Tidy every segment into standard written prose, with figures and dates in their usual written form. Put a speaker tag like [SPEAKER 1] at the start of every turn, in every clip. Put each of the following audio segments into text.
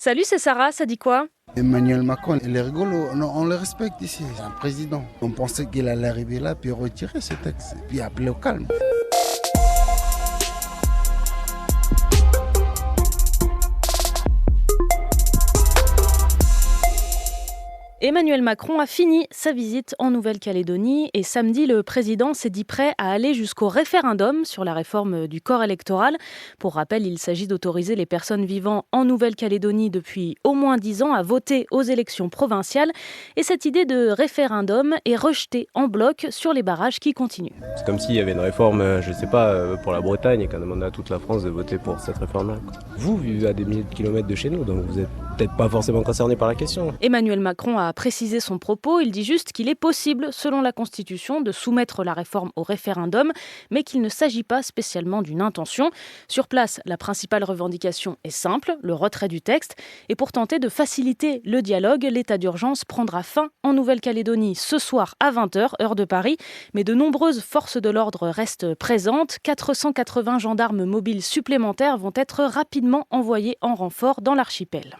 [SPEAKER 1] Salut, c'est Sarah, ça dit quoi?
[SPEAKER 2] Emmanuel Macron, il est rigolo. Non, on le respecte ici, c'est un président. On pensait qu'il allait arriver là, puis retirer ce texte, puis appeler au calme.
[SPEAKER 1] Emmanuel Macron a fini sa visite en Nouvelle-Calédonie et samedi, le président s'est dit prêt à aller jusqu'au référendum sur la réforme du corps électoral. Pour rappel, il s'agit d'autoriser les personnes vivant en Nouvelle-Calédonie depuis au moins 10 ans à voter aux élections provinciales. Et cette idée de référendum est rejetée en bloc sur les barrages qui continuent.
[SPEAKER 3] C'est comme s'il y avait une réforme, je sais pas, pour la Bretagne et qu'on demandait à toute la France de voter pour cette réforme-là. Vous vivez à des milliers de kilomètres de chez nous, donc vous n'êtes peut-être pas forcément concerné par la question.
[SPEAKER 1] Emmanuel Macron a précisé son propos. Il dit juste qu'il est possible, selon la Constitution, de soumettre la réforme au référendum, mais qu'il ne s'agit pas spécialement d'une intention. Sur place, la principale revendication est simple, le retrait du texte. Et pour tenter de faciliter le dialogue, l'état d'urgence prendra fin en Nouvelle-Calédonie ce soir à 20h, heure de Paris. Mais de nombreuses forces de l'ordre restent présentes. 480 gendarmes mobiles supplémentaires vont être rapidement envoyés en renfort dans l'archipel.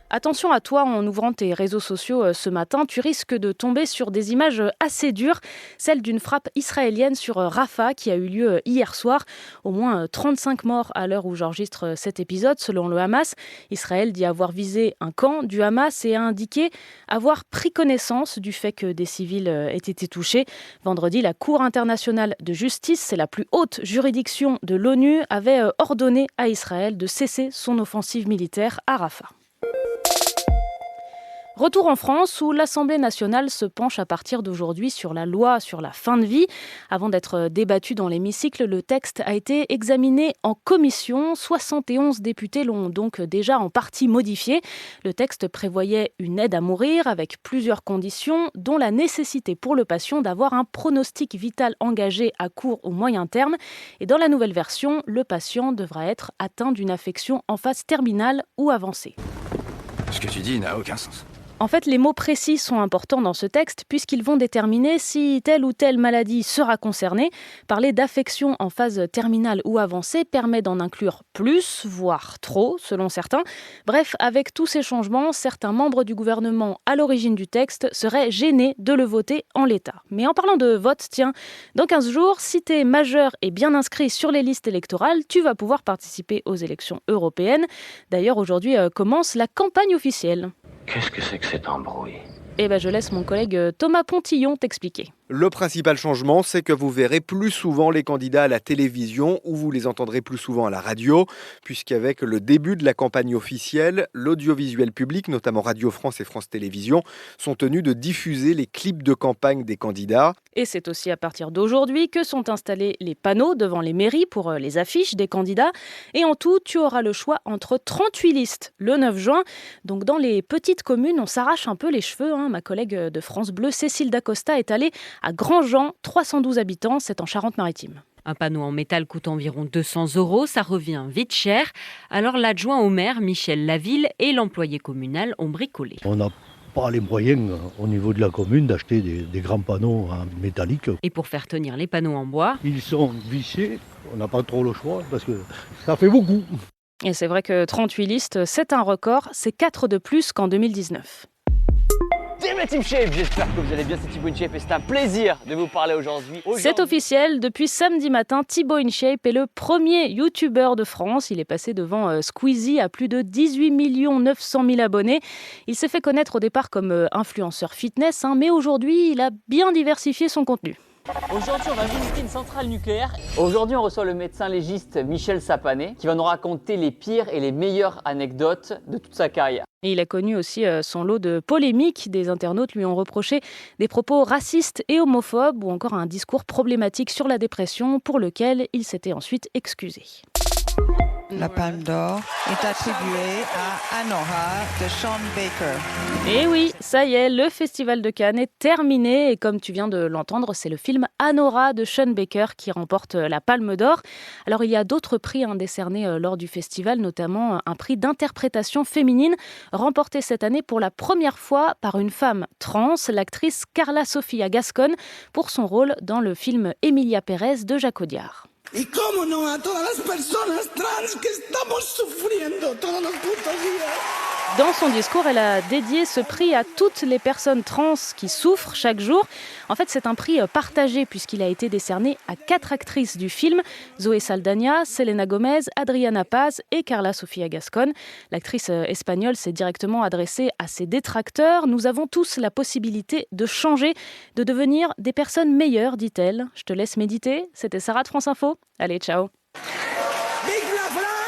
[SPEAKER 1] Attention à toi, en ouvrant tes réseaux sociaux ce matin, tu risques de tomber sur des images assez dures, celle d'une frappe israélienne sur Rafah qui a eu lieu hier soir. Au moins 35 morts à l'heure où j'enregistre cet épisode, selon le Hamas. Israël dit avoir visé un camp du Hamas et a indiqué avoir pris connaissance du fait que des civils aient été touchés. Vendredi, la Cour internationale de justice, c'est la plus haute juridiction de l'ONU, avait ordonné à Israël de cesser son offensive militaire à Rafah. Retour en France où l'Assemblée nationale se penche à partir d'aujourd'hui sur la loi sur la fin de vie. Avant d'être débattu dans l'hémicycle, le texte a été examiné en commission. 71 députés l'ont donc déjà en partie modifié. Le texte prévoyait une aide à mourir avec plusieurs conditions, dont la nécessité pour le patient d'avoir un pronostic vital engagé à court ou moyen terme. Et dans la nouvelle version, le patient devra être atteint d'une affection en phase terminale ou avancée.
[SPEAKER 4] Ce que tu dis n'a aucun sens.
[SPEAKER 1] En fait, les mots précis sont importants dans ce texte puisqu'ils vont déterminer si telle ou telle maladie sera concernée. Parler d'affection en phase terminale ou avancée permet d'en inclure plus, voire trop, selon certains. Bref, avec tous ces changements, certains membres du gouvernement à l'origine du texte seraient gênés de le voter en l'état. Mais en parlant de vote, tiens, dans 15 jours, si tu es majeur et bien inscrit sur les listes électorales, tu vas pouvoir participer aux élections européennes. D'ailleurs, aujourd'hui commence la campagne officielle.
[SPEAKER 5] Qu'est-ce que c'est que cet embrouille ?
[SPEAKER 1] Je laisse mon collègue Thomas Pontillon t'expliquer.
[SPEAKER 6] Le principal changement, c'est que vous verrez plus souvent les candidats à la télévision ou vous les entendrez plus souvent à la radio, puisqu'avec le début de la campagne officielle, l'audiovisuel public, notamment Radio France et France Télévisions, sont tenus de diffuser les clips de campagne des candidats.
[SPEAKER 1] Et c'est aussi à partir d'aujourd'hui que sont installés les panneaux devant les mairies pour les affiches des candidats. Et en tout, tu auras le choix entre 38 listes le 9 juin. Donc dans les petites communes, on s'arrache un peu les cheveux. Ma collègue de France Bleu, Cécile Dacosta, est allée à Grandjean, 312 habitants, c'est en Charente-Maritime.
[SPEAKER 7] Un panneau en métal coûte environ 200 €, ça revient vite cher. Alors l'adjoint au maire, Michel Laville, et l'employé communal ont bricolé.
[SPEAKER 8] On n'a pas les moyens au niveau de la commune d'acheter des grands panneaux en métallique.
[SPEAKER 7] Et pour faire tenir les panneaux en bois,
[SPEAKER 8] Ils sont vissés, on n'a pas trop le choix parce que ça fait beaucoup.
[SPEAKER 1] Et c'est vrai que 38 listes, c'est un record, c'est 4 de plus qu'en 2019.
[SPEAKER 9] Salut la Team Shape, j'espère que vous allez bien, c'est Thibaut InShape et c'est un plaisir de vous parler aujourd'hui.
[SPEAKER 1] C'est officiel, depuis samedi matin, Thibaut InShape est le premier youtubeur de France. Il est passé devant Squeezie à plus de 18 900 000 abonnés. Il s'est fait connaître au départ comme influenceur fitness, mais aujourd'hui, il a bien diversifié son contenu.
[SPEAKER 9] Aujourd'hui, on va visiter une centrale nucléaire. Aujourd'hui, on reçoit le médecin légiste Michel Sapanet qui va nous raconter les pires et les meilleures anecdotes de toute sa carrière.
[SPEAKER 1] Et il a connu aussi son lot de polémiques. Des internautes lui ont reproché des propos racistes et homophobes ou encore un discours problématique sur la dépression pour lequel il s'était ensuite excusé.
[SPEAKER 10] La Palme d'Or est attribuée à Anora de Sean Baker.
[SPEAKER 1] Et oui, ça y est, le Festival de Cannes est terminé. Et comme tu viens de l'entendre, c'est le film Anora de Sean Baker qui remporte la Palme d'Or. Alors il y a d'autres prix décernés lors du festival, notamment un prix d'interprétation féminine remporté cette année pour la première fois par une femme trans, l'actrice Carla Sofia Gascon, pour son rôle dans le film Emilia Pérez de Jacques Audiard.
[SPEAKER 11] Y cómo no a todas las personas trans que estamos sufriendo todos los putos días.
[SPEAKER 1] Dans son discours, elle a dédié ce prix à toutes les personnes trans qui souffrent chaque jour. En fait, c'est un prix partagé puisqu'il a été décerné à 4 actrices du film, Zoé Saldana, Selena Gomez, Adriana Paz et Carla Sofia Gascon. L'actrice espagnole s'est directement adressée à ses détracteurs. Nous avons tous la possibilité de changer, de devenir des personnes meilleures, dit-elle. Je te laisse méditer. C'était Sarah de France Info. Allez, ciao.
[SPEAKER 11] Vive la France!